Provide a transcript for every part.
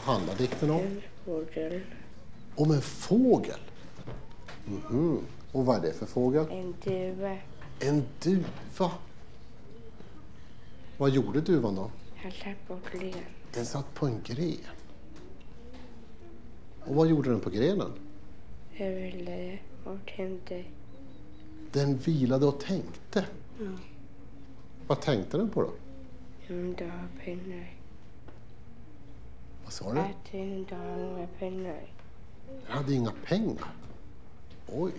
handlar dikten om? En fågel. Om en fågel? Och vad är det för fågel? En duva. En duva? Vad gjorde duvan då? Han satt på gren. Den satt på en gren. Och vad gjorde den på grenen? Jag ville och tänkte. Den vilade och tänkte? Ja. Vad tänkte den på då? Inte ha pengar. Vad sa du? Att inte ha några pengar. Den hade inga pengar. Oj.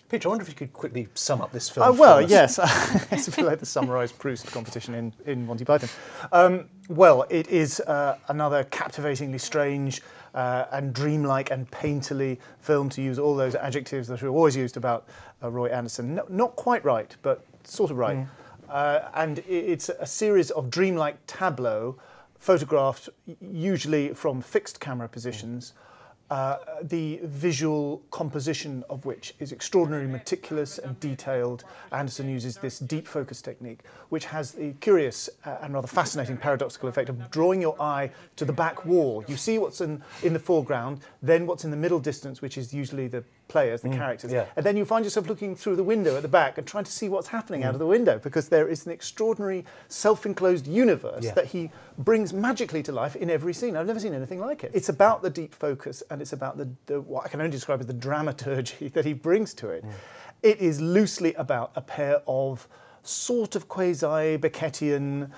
Peter, I wonder if you could quickly sum up this film. Well, yes. It's a bit like the summarised Proust competition in Monty Python. Well, it is another captivatingly strange and dreamlike and painterly film, to use all those adjectives that are always used about Roy Andersson. No, not quite right, but sort of right. And it's a series of dreamlike tableaux, photographed usually from fixed camera positions, the visual composition of which is extraordinarily meticulous and detailed. Andersson uses this deep focus technique, which has the curious and rather fascinating paradoxical effect of drawing your eye to the back wall. You see what's in the foreground, then what's in the middle distance, which is usually the players, the characters, and then you find yourself looking through the window at the back and trying to see what's happening out of the window, because there is an extraordinary self-enclosed universe that he brings magically to life in every scene. I've never seen anything like it. It's about the deep focus, and it's about the what I can only describe as the dramaturgy that he brings to it. It is loosely about a pair of sort of quasi-Beckettian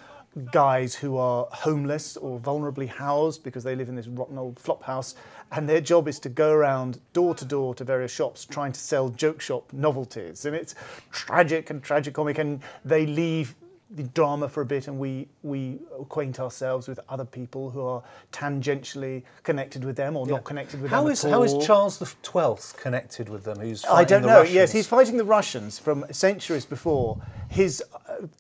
guys who are homeless or vulnerably housed because they live in this rotten old flop house, and their job is to go around door to various shops trying to sell joke shop novelties. And it's tragic and tragicomic, and they leave the drama for a bit, and we acquaint ourselves with other people who are tangentially connected with them or not connected with them at all. How is Charles XII connected with them? Who's fighting I don't the know. Russians? Yes, he's fighting the Russians from centuries before. His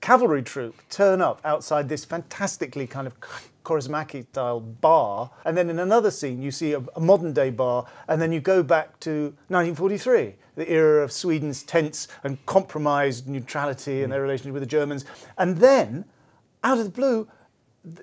cavalry troop turn up outside this fantastically kind of Kaurismäki-style bar, and then in another scene you see a modern-day bar, and then you go back to 1943, the era of Sweden's tense and compromised neutrality and their relationship with the Germans. And then, out of the blue,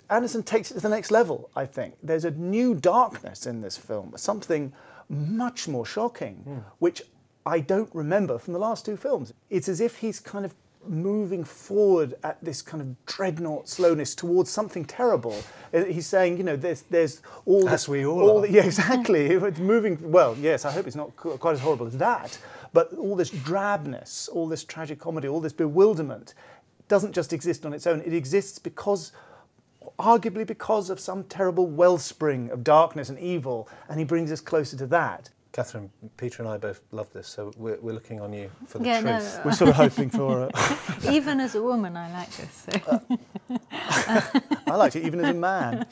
Andersson takes it to the next level, I think. There's a new darkness in this film, something much more shocking, which I don't remember from the last two films. It's as if he's kind of moving forward at this kind of dreadnought slowness towards something terrible. He's saying, you know, there's all this... As we all are. Yeah, exactly. It's moving... Well, yes, I hope it's not quite as horrible as that, but all this drabness, all this tragic comedy, all this bewilderment doesn't just exist on its own. It exists because, arguably because of some terrible wellspring of darkness and evil, and he brings us closer to that. Catherine, Peter and I both love this, so we're looking on you for the Yeah, truth. no. We're sort of hoping for... Even as a woman, I like this. So. I liked it even as a man.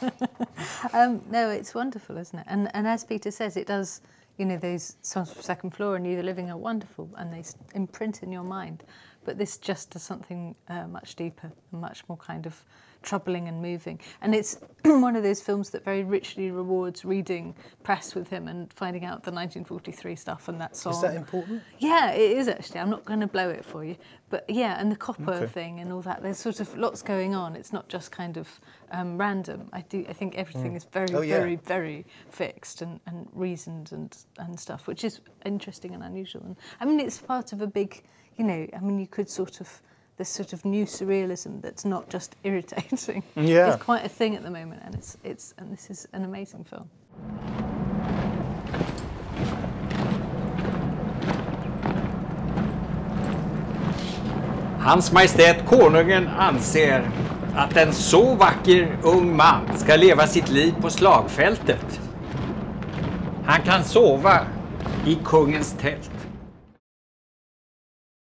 No, it's wonderful, isn't it? And as Peter says, it does, you know, those songs from Second Floor and You the Living are wonderful, and they imprint in your mind. But this just does something much deeper and much more kind of troubling and moving. And it's one of those films that very richly rewards reading press with him and finding out the 1943 stuff and that song. Is that important? Yeah, it is actually. I'm not going to blow it for you. But yeah, and the copper thing and all that. There's sort of lots going on. It's not just kind of random. I think everything is very, very fixed and reasoned and stuff, which is interesting and unusual. And I mean, it's part of a big, you know, I mean, you could sort of, this sort of new surrealism that's not just irritating. Yeah. It's quite a thing at the moment, and and this is an amazing film. Hans Majestät Konungen anser att en så vacker ung man ska leva sitt liv på slagfältet. Han kan sova i kungens tält.